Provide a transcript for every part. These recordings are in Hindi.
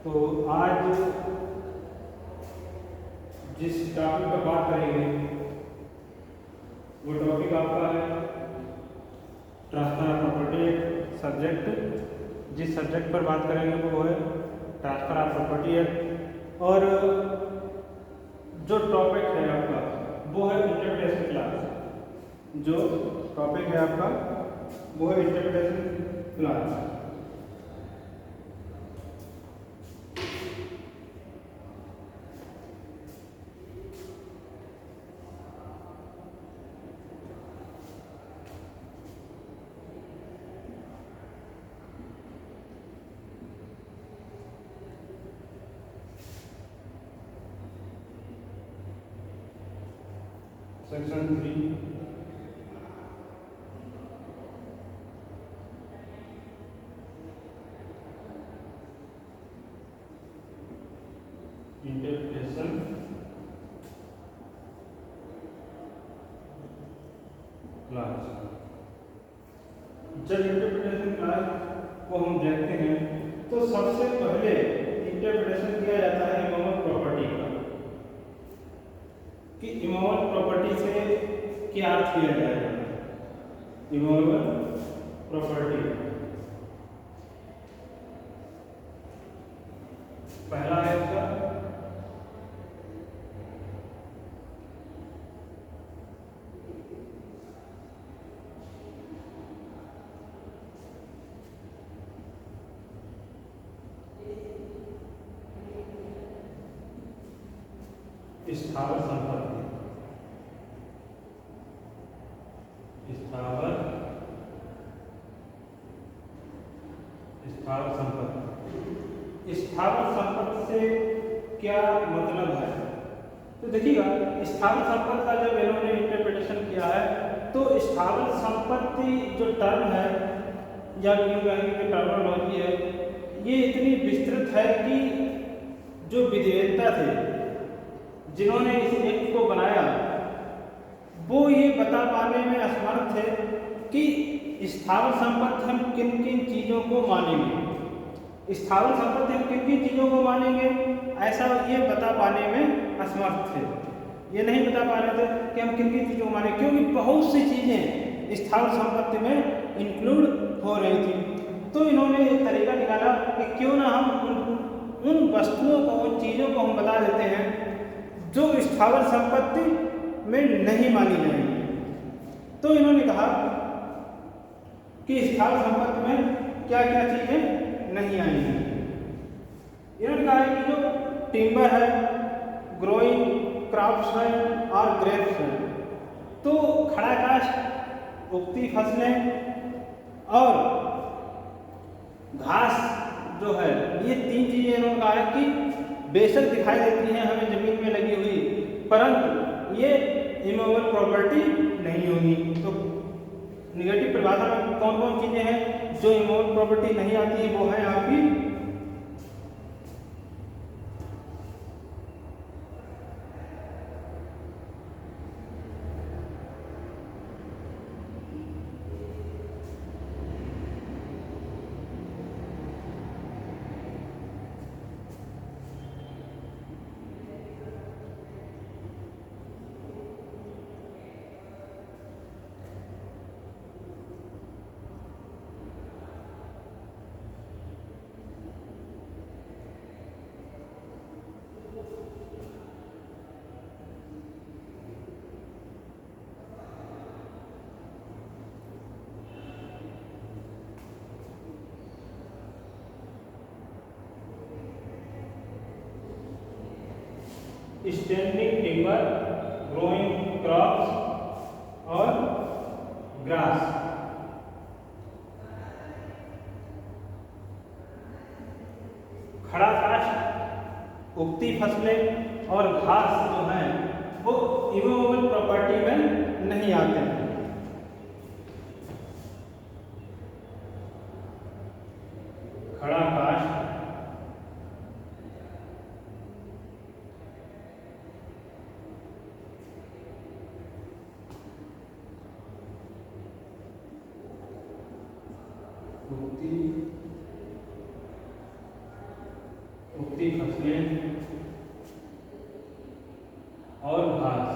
तो आज जिस टॉपिक पर बात करेंगे वो टॉपिक आपका है ट्रांसफर ऑफ प्रॉपर्टी सब्जेक्ट। जिस सब्जेक्ट पर बात करेंगे वो है ट्रांसफर ऑफ प्रॉपर्टी एक्ट, और जो टॉपिक है आपका वो है इंटरप्रिटेशन क्लास। जो टॉपिक है आपका वो है interpretation class. Section 3 interpretation class. जब इंटरप्रिटेशन क्लास को हम देखते हैं तो सबसे पहले इंटरप्रिटेशन किया जाता है इमोवल प्रॉपर्टी का, कि इमोवल प्रॉपर्टी से क्या अर्थ किया जाएगा। इमोवल प्रॉपर्टी पहला है इसका स्थावर संपत्ति। स्थावर संपत्ति। स्थावर संपत्ति से क्या मतलब है? तो देखिएगा, स्थावर संपत्ति का जब इन्होंने इंटरप्रिटेशन किया है तो स्थावर संपत्ति जो टर्म है या यूं कहेंगे कि टर्मिनोलॉजी है, ये इतनी विस्तृत है कि जो विधिवेत्ता थे जिन्होंने इस एक्ट को बनाया वो ये बता पाने में असमर्थ थे कि स्थावर संपत्ति हम किन किन चीज़ों को मानेंगे। स्थावर संपत्ति हम किन किन चीज़ों को मानेंगे ऐसा ये बता पाने में असमर्थ थे। ये नहीं बता पा रहे थे कि हम किन किन चीज़ों को मानेंगे, क्योंकि बहुत सी चीज़ें स्थावर संपत्ति में इंक्लूड हो रही थी। तो इन्होंने एक तरीका निकाला कि क्यों ना हम उन वस्तुओं को, उन चीज़ों को हम बता देते हैं जो स्थावर संपत्ति में नहीं मानी जाएगी। तो इन्होंने कहा कि स्थावर संपत्ति में क्या क्या चीजें नहीं आएंगी। इन्होंने कहा है कि जो टिम्बर है, ग्रोइंग क्रॉप्स है और ग्रेप्स है, तो खड़ा काष्ठ, उगती फसलें और घास जो है, ये तीन चीजें इन्होंने कहा है कि बेशक दिखाई देती हैं हमें जमीन में लगी हुई, परंतु ये इमूवेबल प्रॉपर्टी नहीं होगी। तो निगेटिव परिभाषा में कौन कौन चीजें हैं जो इमूवेबल प्रॉपर्टी नहीं आती है? वो है आपकी स्टैंडिंग टिम्बर, ग्रोइंग क्रॉप्स और ग्रास। खड़ा काष्ठ, उगती फसलें और घास जो हैं वो इमूवेबल प्रॉपर्टी में नहीं आते हैं। खड़ा काष्ठ, उगती उगती फसलें और घास।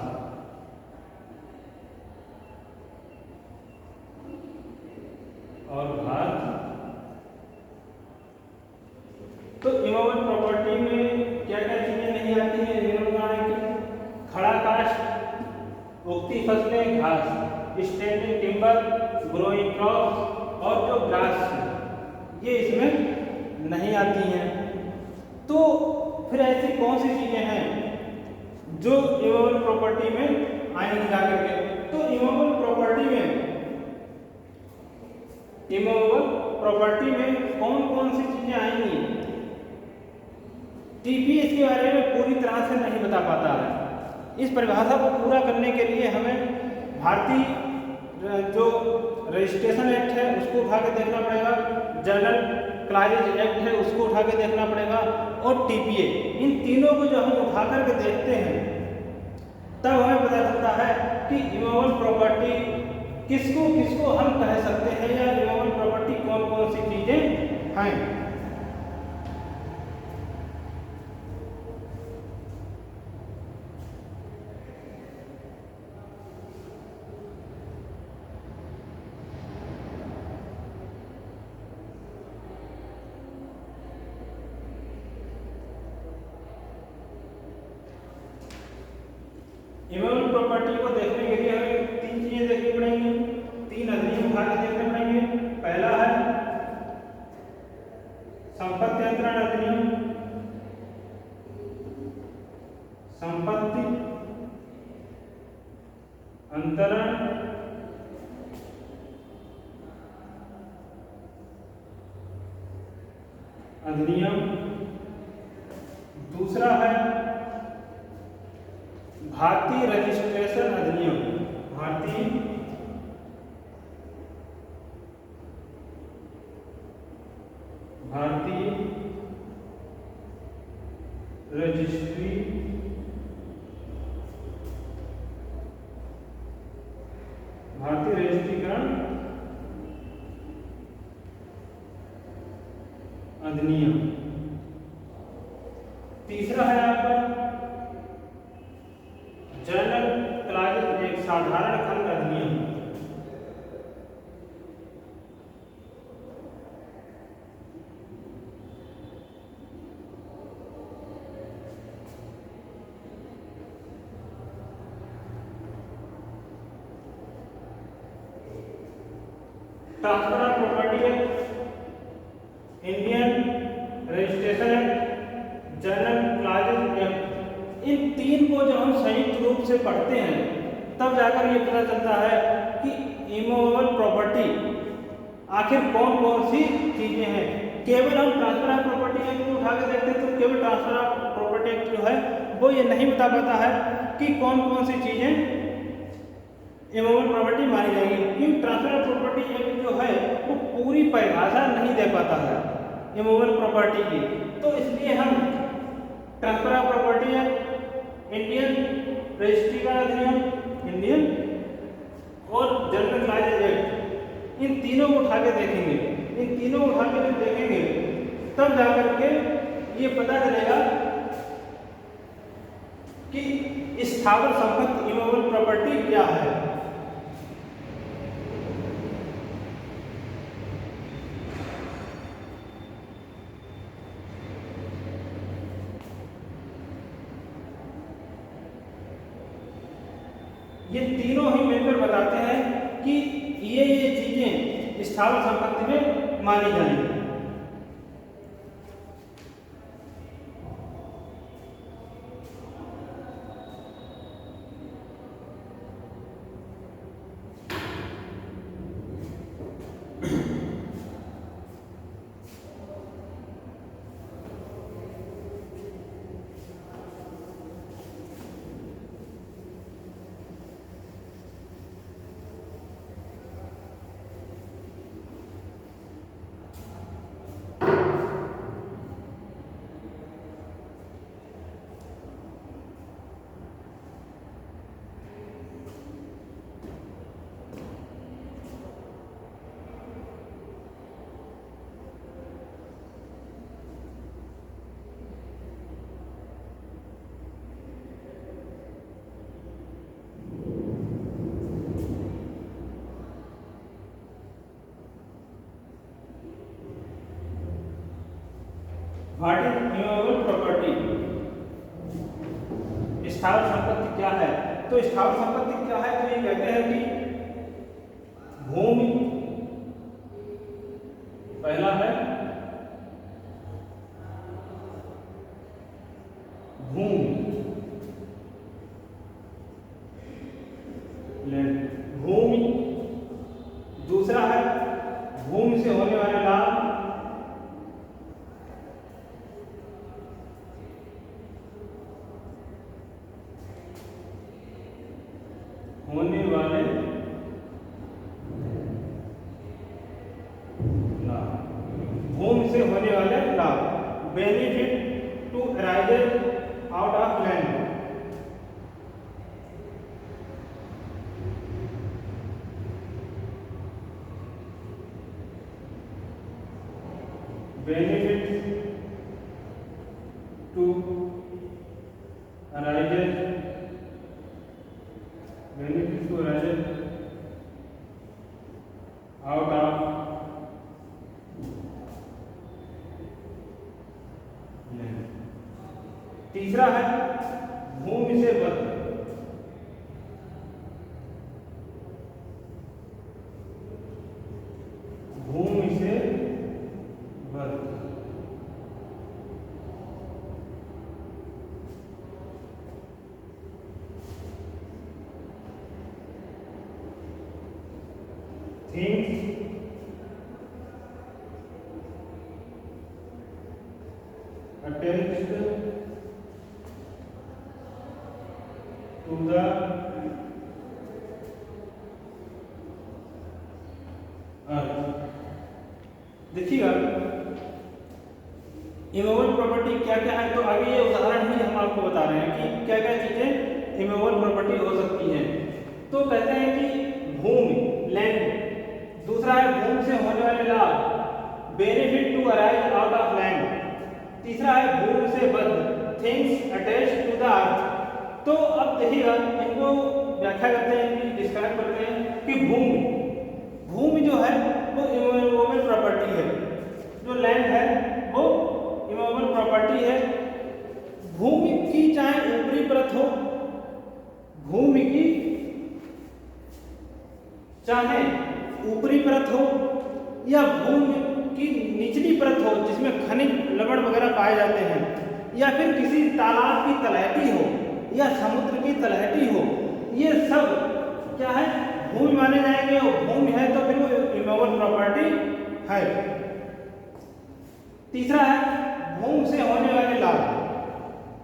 तो इमोबल प्रॉपर्टी में क्या क्या चीजें नहीं आती हैं की? खड़ा काष्ठ, उगती फसलें, घास, स्टैंडिंग टिम्बर, ग्रोइंग क्रॉप्स और जो ग्रास ये इसमें नहीं आती हैं। तो फिर ऐसी कौन सी चीजें हैं जो इमोबल प्रॉपर्टी में आएंगी जा करके? तो इमोबल प्रॉपर्टी में कौन कौन सी चीजें आएंगी? टीपीएस के बारे में पूरी तरह से नहीं बता पाता है। इस परिभाषा को पूरा करने के लिए हमें भारतीय जो रजिस्ट्रेशन एक्ट है उसको उठा के देखना पड़ेगा, जनरल क्लाजेज एक्ट है उसको उठा के देखना पड़ेगा, और टीपीए, इन तीनों को जो हम उठा करके देखते हैं तब हमें पता चलता है कि इमोबल प्रॉपर्टी किसको किसको हम कह सकते हैं, या इमोबल प्रॉपर्टी कौन कौन सी चीजें हैं। इमोबल प्रॉपर्टी को देखने के लिए हमें तीन चीजें देखनी पड़ेंगी, तीन अधिनियम उठा के देखने पड़ेंगे। पहला है संपत्ति अंतरण अधिनियम, संपत्ति अंतरण अधिनियम। दूसरा है भारतीय रजिस्ट्रेशन अधिनियम, भारतीय रजिस्ट्री भारतीय रजिस्ट्रीकरण अधिनियम। तीसरा है आपका जनरल क्लाजेज एक साधारण खंड अधिनियम। Transfer of property act, Indian registration act, general clauses act, इन तीन को जब हम संयुक्त रूप से पढ़ते हैं तब जाकर ये पता चलता है कि इमूवेबल प्रॉपर्टी आखिर कौन कौन सी चीजें हैं। केवल हम ट्रांसफर ऑफ प्रॉपर्टी एक्ट को उठा के देखते हैं तो केवल ट्रांसफर ऑफ प्रॉपर्टी एक्ट जो है वो ये नहीं बता पाता है कि कौन कौन सी चीजें इमूवेबल प्रॉपर्टी मानी जाएगी, क्योंकि ट्रांसफर ऑफ प्रॉपर्टी एक्ट जो है वो पूरी परिभाषा नहीं दे पाता है इमूवेबल प्रॉपर्टी की। तो इसलिए हम transfer of property act, Indian रजिस्ट्रीकरण अधिनियम इंडियन और जनरल क्लाजेज एक्ट, इन तीनों को उठा के देखेंगे। इन तीनों को उठा के जब देखेंगे तब जाकर के ये पता चलेगा कि स्थावर संपत्ति इमूवेबल प्रॉपर्टी क्या है। ये तीनों ही मिलकर बताते हैं कि ये चीजें स्थावर संपत्ति में मानी जाएंगी। What is immovable property? स्थावर संपत्ति क्या है? तो स्थावर संपत्ति क्या है? तो ये कहते हैं कि भूमि पहला है, भूमि, भूमि, दूसरा है भूमि से होने वाले लाभ, होने वाले लाभ, भूमि से होने वाले लाभ, benefit to arises out of land, benefits to arises out of land। तीसरा है भूमि से बद्ध, भूमि से बद्ध, things attached to the earth। देखिएगा इमूवेबल प्रॉपर्टी क्या क्या है, तो आगे ये उदाहरण ही हम आपको बता रहे हैं कि क्या क्या चीजें इमूवेबल प्रॉपर्टी हो सकती हैं। तो कहते हैं कि भूमि, लैंड, दूसरा है भूमि से होने वाले लाभ, benefit to arise out of land, तीसरा है भूमि से बद्ध, things attached to the earth. तो अब देखिएगा इनको व्याख्या करते हैं, इनकी डिस्क्राइब करते हैं कि भूमि, भूमि जो है वो इमूवेबल प्रॉपर्टी है, जो लैंड है वो इमूवेबल प्रॉपर्टी है। भूमि की चाहे ऊपरी परत हो, भूमि की चाहे ऊपरी परत हो या भूमि की निचली परत हो जिसमें खनिज लवण वगैरह पाए जाते हैं, या फिर किसी तालाब की तलहटी हो या समुद्र की तलहटी हो, ये सब क्या है, भूमि माने जाएंगे। और भूमि है तो फिर वो इमूवेबल प्रॉपर्टी है। तीसरा है भूमि से होने वाले लाभ,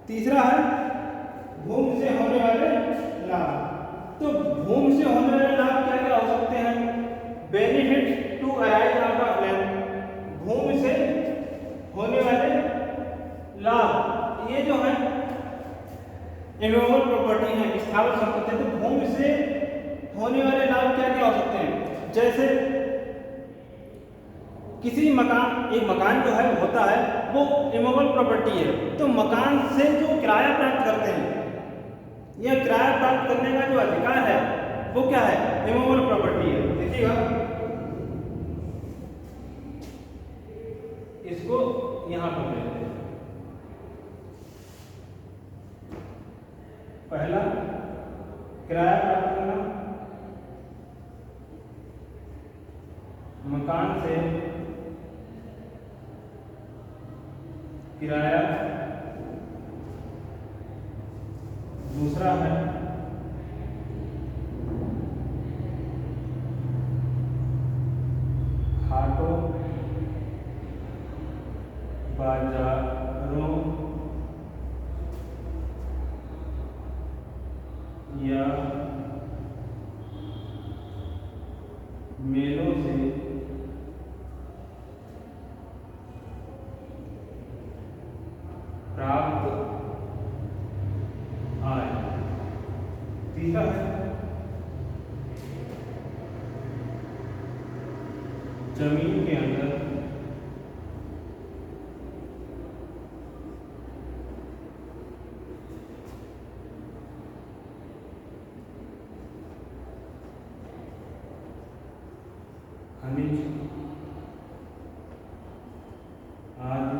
तीसरा है भूमि से होने वाले लाभ। तो भूमि से होने वाले लाभ क्या क्या हो सकते हैं? Benefit to arise out of land, भूमि से होने वाले लाभ, ये जो है इमूवेबल प्रॉपर्टी है, स्थावर संपत्ति। तो भूमि से होने वाले लाभ क्या क्या हो सकते हैं? जैसे किसी मकान, एक मकान जो है होता है वो इमूवेबल प्रॉपर्टी है, तो मकान से जो किराया प्राप्त करते हैं या किराया प्राप्त करने का जो अधिकार है वो क्या है? इमूवेबल प्रॉपर्टी है। देखिएगा इसको यहां पर लेते हैं। पहला किराया प्राप्त करना, मकान से किराया, दूसरा है हाटों बाजारों या मेलों से प्राप्त आय। तीसरा है जमीन के अंदर खनिज आदि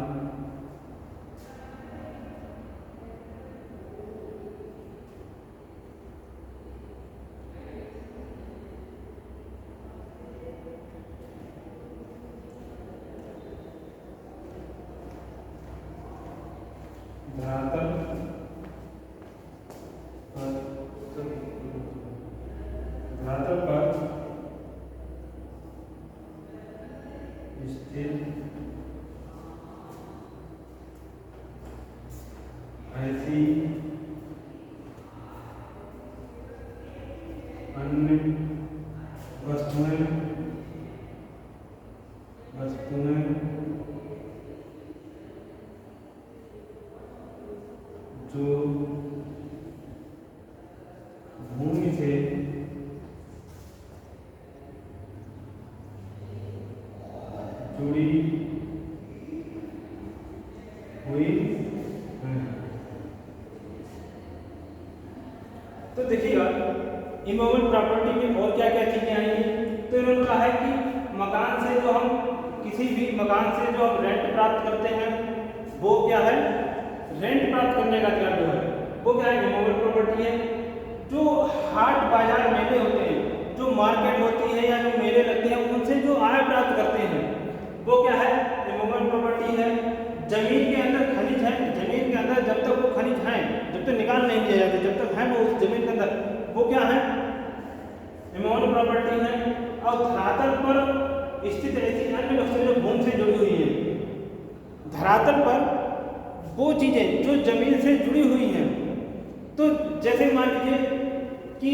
धरातल पर स्थित ऐसी अन्य वस्तुएं जो भूमि से जुड़ी हुई है। तो देखिएगा इमूवेबल प्रॉपर्टी में और क्या क्या चीजें आएंगी। तो इन्होंने कहा है कि मकान से जो हम किसी भी मकान से जो हम रेंट प्राप्त करते हैं वो क्या है, रेंट प्राप्त करने का अधिकार जो है वो क्या है, इमूवेबल प्रॉपर्टी है। जो हाट बाजार मेले होते हैं, जो मार्केट होती है या जो मेले लगते हैं, उनसे जो आय प्राप्त करते हैं वो क्या है, इमूवेबल प्रॉपर्टी है। जमीन के अंदर खनिज है, जमीन के अंदर जब तक वो खनिज हैं, जब तक निकाल नहीं दिया जाता, जब तक है वो उस जमीन के अंदर, वो क्या है, इमूवेबल प्रॉपर्टी है। और धरातल पर स्थित ऐसी अन्य वस्तुएं जो भूमि से जुड़ी हुई है, धरातल पर वो चीजें जो जमीन से जुड़ी हुई हैं। तो जैसे मान लीजिए कि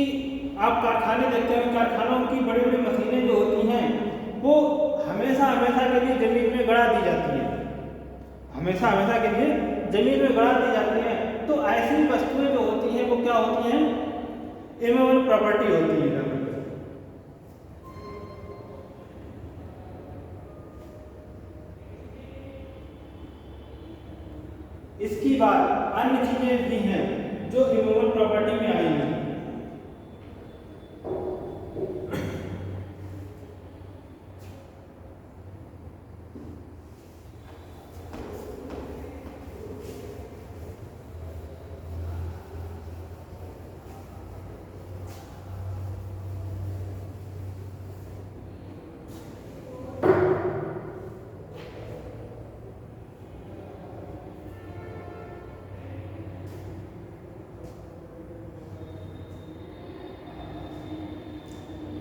आप कारखाने देखते हैं, कारखानों की बड़ी बड़ी मशीनें जो होती हैं वो हमेशा हमेशा के लिए जमीन में गड़ा दी जाती है, हमेशा हमेशा के लिए जमीन में गड़ा दी जाती है। तो ऐसी वस्तुएं जो होती हैं वो क्या होती हैं, इमूवेबल प्रॉपर्टी होती है। इसकी बात अन्य चीजें भी हैं जो इमूवेबल प्रॉपर्टी में आएंगी।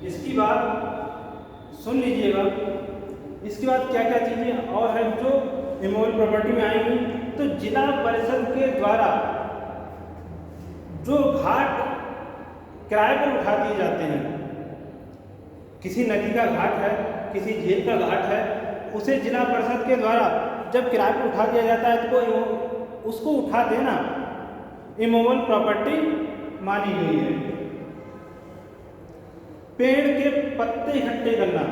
इसकी बात सुन लीजिएगा, इसके बाद क्या क्या चीजें और है जो इमूवेबल प्रॉपर्टी में आएंगी। तो जिला परिषद के द्वारा जो घाट किराए पर उठा दिए जाते हैं, किसी नदी का घाट है, किसी झील का घाट है, उसे जिला परिषद के द्वारा जब किराए पर उठा दिया जाता है तो उसको उठा देना इमूवेबल प्रॉपर्टी मानी गई है। पेड़ के पत्ते इकट्ठे करना,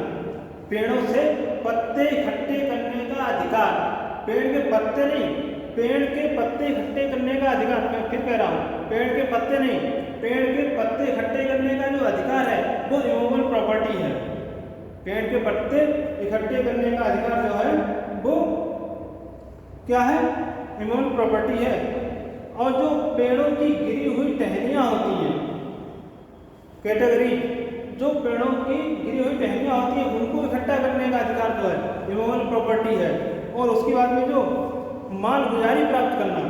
पेड़ों से पत्ते इकट्ठे करने का अधिकार, पेड़ के पत्ते नहीं, पेड़ के पत्ते इकट्ठे करने का अधिकार, मैं फिर कह रहा हूँ, पेड़ के पत्ते नहीं, पेड़ के पत्ते इकट्ठे करने का जो अधिकार है वो इमूवेबल प्रॉपर्टी है। पेड़ के पत्ते इकट्ठे करने का अधिकार जो है वो क्या है, इमूवेबल प्रॉपर्टी है। और जो पेड़ों की गिरी हुई टहनियाँ होती हैं, कैटेगरी, जो पेड़ों की गिरी हुई टहनियाँ होती हैं उनको इकट्ठा करने का अधिकार जो है इमूवेबल प्रॉपर्टी है। और उसके बाद में जो माल गुजारी प्राप्त करना,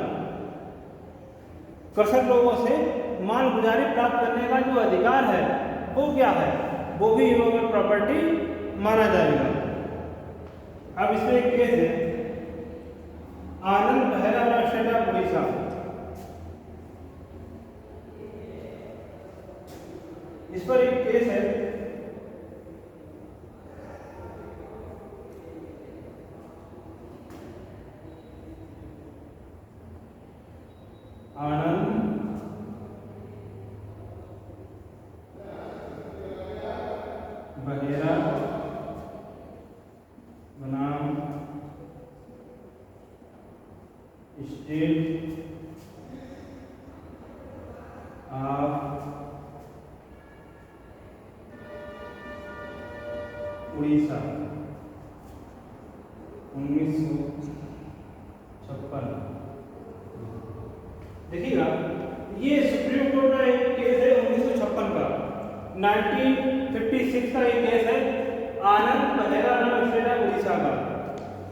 कृषक लोगों से माल गुजारी प्राप्त करने का जो अधिकार है वो क्या है, वो भी इमूवेबल प्रॉपर्टी माना जाएगा। अब इसमें एक केस है, आनंद बहेरा स्टेट ऑफ उड़ीसा। इस पर एक केस है, आनंद बहेरा बनाम स्टेट ऑफ उड़ीसा 1956। देखिएगा ये सुप्रीम कोर्ट का एक केस है 1956 का, 1956 का एक केस है, आनंद बहेरा नाम स्टेट ऑफ उड़ीसा का।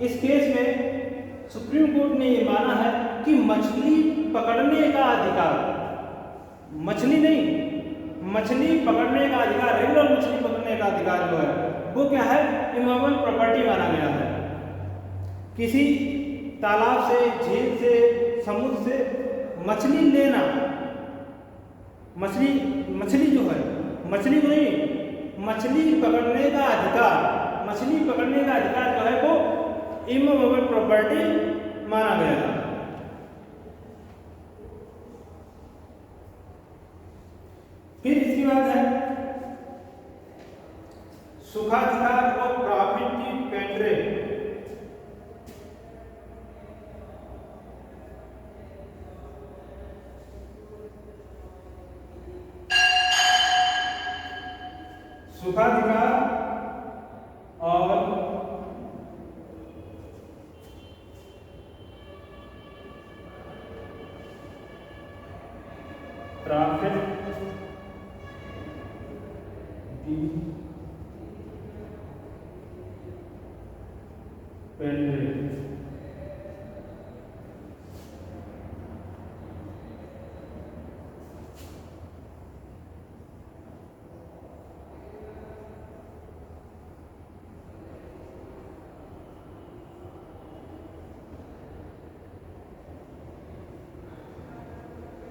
इस केस में सुप्रीम कोर्ट ने ये माना है कि मछली पकड़ने का अधिकार, मछली नहीं, मछली पकड़ने का अधिकार, रेगुलर मछली पकड़ने का अधिकार जो है वो क्या है, इमूवेबल प्रॉपर्टी माना गया है। किसी तालाब से, झील से, समुद्र से मछली लेना, मछली जो है, मछली को नहीं, मछली पकड़ने का अधिकार, मछली पकड़ने का अधिकार जो है वो इमूवेबल प्रॉपर्टी माना गया है। फिर इसके बाद है सुखाधिकार और प्रॉपर्टी पेटेंट। सुखाधिकार और प्रॉपर्टी पेटेंट।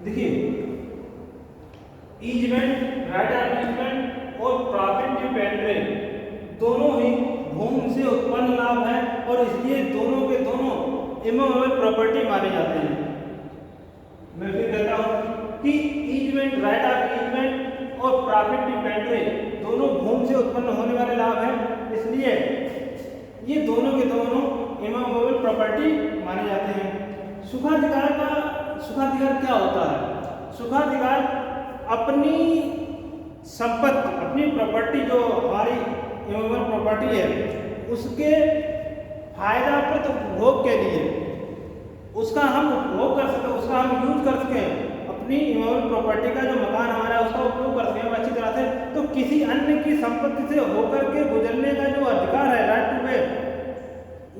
देखिए, ईजमेंट, राइट ऑफ ईजमेंट और प्रॉपर्टी पेटेंट दोनों ही भूमि से उत्पन्न लाभ है और इसलिए दोनों के दोनों इमूवेबल प्रॉपर्टी माने जाते हैं। मैं फिर कहता हूँ कि ईजमेंट, राइट ऑफ ईजमेंट और प्रॉपर्टी पेटेंट दोनों भूमि से उत्पन्न होने वाले लाभ हैं, इसलिए ये दोनों के दोनों इमूवेबल प्रॉपर्टी माने जाते हैं। सुखाधिकार क्या होता है? सुखाधिकार अपनी संपत्ति, अपनी प्रॉपर्टी जो हमारी इमूवेबल प्रॉपर्टी है उसके फायदाप्रद उपभोग के लिए, उसका हम उपभोग कर सकें, उसका हम यूज कर सकें, अपनी इमूवेबल प्रॉपर्टी का जो मकान हमारा है उसका उपयोग कर सकें अच्छी तरह से, तो किसी अन्य की संपत्ति से होकर के गुजरने का जो अधिकार है, राइट टू वे,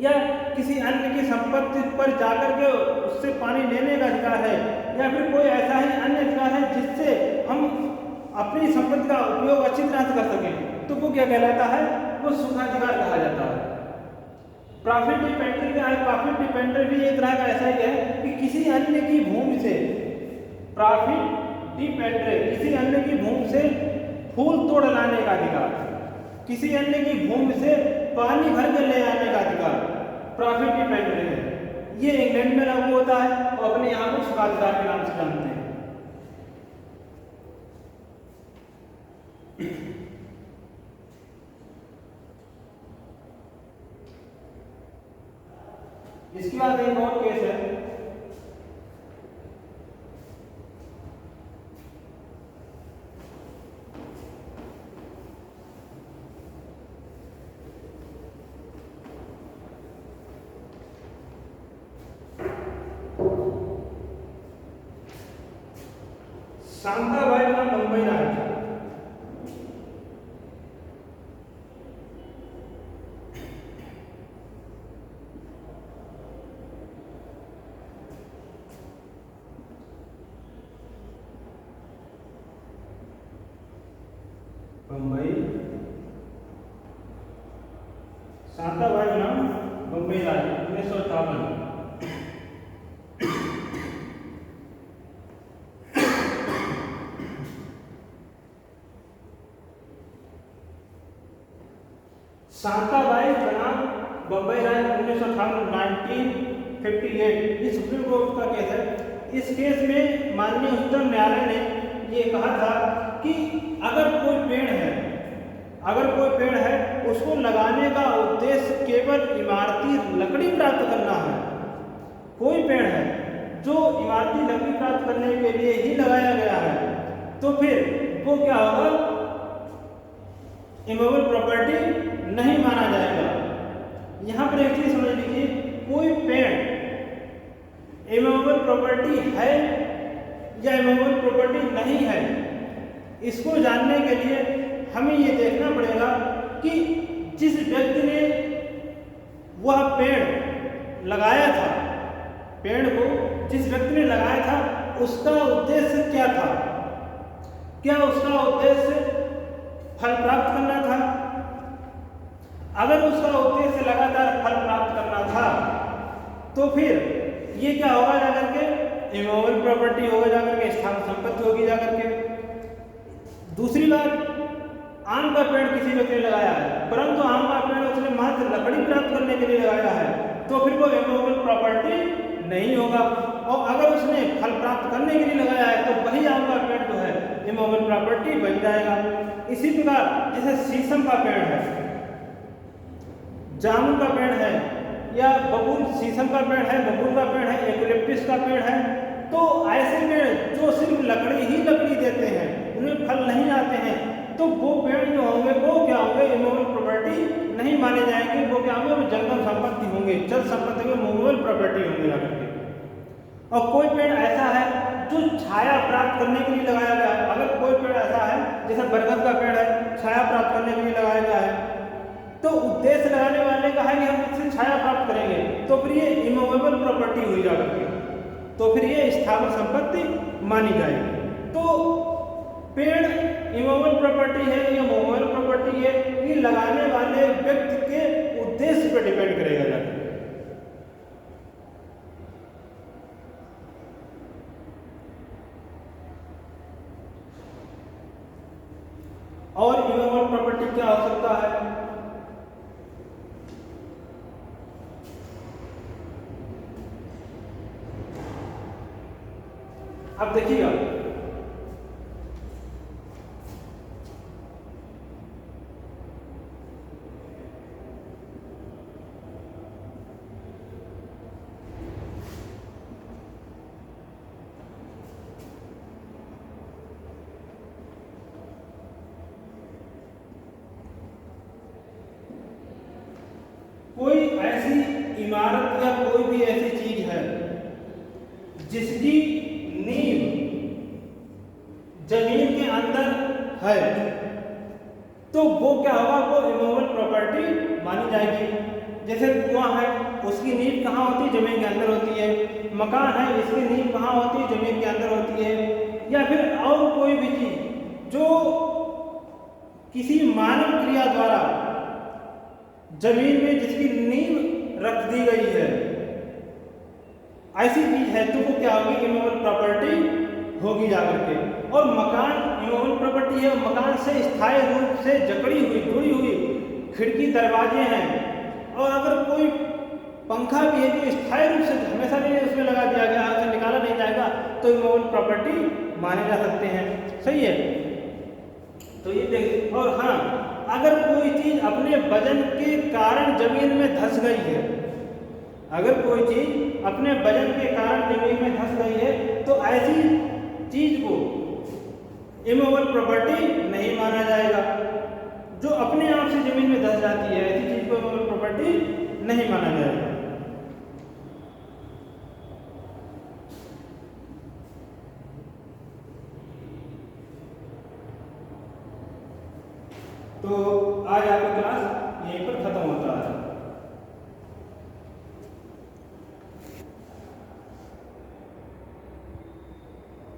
या किसी अन्य की संपत्ति पर जाकर के उससे पानी लेने का अधिकार है, या फिर कोई ऐसा ही अन्य अधिकार है जिससे हम अपनी संपत्ति का उपयोग अच्छी तरह से कर सकें, तो वो क्या कहलाता है? वो सुखाधिकार कहा जाता है। प्रॉपर्टी पेटेंट क्या है? प्रॉपर्टी पेटेंट भी एक तरह का ऐसा ही है कि किसी अन्य की भूमि से, प्रॉपर्टी पेटेंट किसी अन्य की भूमि से फूल तोड़ लाने का अधिकार, किसी अन्य की भूमि से पानी भर कर ले आने का अधिकार प्रॉपर्टी पेटेंट है। ये इंग्लैंड में लागू होता है और अपने यहाँ को सुखाधिकार के नाम से जानते हैं। इसके बाद एक और केस है, शांताबाई का मुंबई राज्य। मुंबई, शांताबाई का नाम मुंबई राज्य 1958। शांताबाई बनाम बम्बई राज्य 1958, ये सुप्रीम कोर्ट का केस है। इस केस में माननीय उच्चतम न्यायालय ने ये कहा था कि अगर कोई पेड़ है उसको लगाने का उद्देश्य केवल इमारती लकड़ी प्राप्त करना है, कोई पेड़ है जो इमारती लकड़ी प्राप्त करने के लिए ही लगाया गया है, तो फिर वो क्या होगा? इमूवेबल प्रॉपर्टी नहीं माना जाएगा। यहाँ पर एक चीज समझ लीजिए, कोई पेड़ इमूवेबल प्रॉपर्टी है या इमूवेबल प्रॉपर्टी नहीं है, इसको जानने के लिए हमें ये देखना पड़ेगा कि जिस व्यक्ति ने वह पेड़ लगाया था, पेड़ को जिस व्यक्ति ने लगाया था उसका उद्देश्य क्या था? क्या उसका उद्देश्य फल प्राप्त करना था? अगर उसका उद्देश्य लगातार फल प्राप्त करना था तो फिर ये क्या होगा जाकर के? इमूवेबल प्रॉपर्टी होगा जाकर के, स्थावर संपत्ति होगी जाकर के। दूसरी बात, आम का पेड़ किसी व्यक्ति ने लगाया है, परंतु आम का पेड़ उसने मात्र लकड़ी प्राप्त करने के लिए लगाया है, तो फिर वो इमूवेबल प्रॉपर्टी नहीं होगा। और अगर उसने फल प्राप्त करने के लिए लगाया है तो वही आम का पेड़ जो है इमूवेबल प्रॉपर्टी बन जाएगा। इसी प्रकार जैसे शीशम का पेड़ है, जामुन का पेड़ है, या बबूल, शीशम का पेड़ है, बबूल का पेड़ है, यूकेलिप्टस का पेड़ है, तो ऐसे पेड़ जो सिर्फ लकड़ी ही लकड़ी देते हैं, उनमें फल नहीं आते हैं, तो वो पेड़ जो होंगे वो क्या होंगे? इमूवेबल प्रॉपर्टी नहीं माने जाएंगे। वो क्या होंगे? वो जंगम संपत्ति होंगे, चल संपत्ति में मूवेबल प्रॉपर्टी होंगे जाकर के। और कोई पेड़ ऐसा है जो छाया प्राप्त करने के लिए लगाया गया है, अगर कोई पेड़ ऐसा है जैसे बरगद का पेड़ है, छाया प्राप्त करने के लिए लगाया गया है, तो उद्देश्य लगाने वाले का है कि हम इससे छाया प्राप्त करेंगे, तो फिर ये इमूवेबल प्रॉपर्टी हुई जाकर के, तो फिर ये स्थावर संपत्ति मानी जाएगी। तो पेड़ इमूवेबल प्रॉपर्टी है या मूवेबल प्रॉपर्टी है, ये लगाने वाले व्यक्ति के उद्देश्य पर डिपेंड करेगा जाकर। और इमूवेबल प्रॉपर्टी क्या हो सकता है? अब देखिएगा, कोई ऐसी इमारत या कोई भी ऐसी चीज है जिसकी नींव जमीन के अंदर है, तो वो क्या होगा? वो इमूवेबल प्रॉपर्टी मानी जाएगी। जैसे कुआं है, उसकी नींव कहाँ होती है? जमीन के अंदर होती है। मकान है, इसकी नींव कहाँ होती है? जमीन के अंदर होती है। या फिर और कोई भी चीज जो किसी मानव क्रिया द्वारा जमीन में जिसकी नींव रख दी गई है, ऐसी चीज है, तो वो क्या होगी? इमूवेबल प्रॉपर्टी होगी जाकर के। और मकान इमूवेबल प्रॉपर्टी है, मकान से स्थायी रूप से जकड़ी हुई, जुड़ी हुई खिड़की दरवाजे हैं, और अगर कोई पंखा भी है जो स्थायी रूप से हमेशा के लिए उसमें लगा दिया गया है, उसे निकाला नहीं जाएगा, तो इमूवेबल प्रॉपर्टी माने जा सकते हैं। सही है? तो ये देख, और हाँ, अगर कोई चीज अपने वजन के कारण जमीन में धंस गई है, अगर कोई चीज अपने वजन के कारण जमीन में धंस गई है, तो ऐसी चीज को इमूवेबल प्रॉपर्टी नहीं माना जाएगा। जो अपने आप से जमीन में धंस जाती है, ऐसी चीज को इमूवेबल प्रॉपर्टी नहीं माना जाएगा। तो आज आपका क्लास यहीं पर खत्म होता है।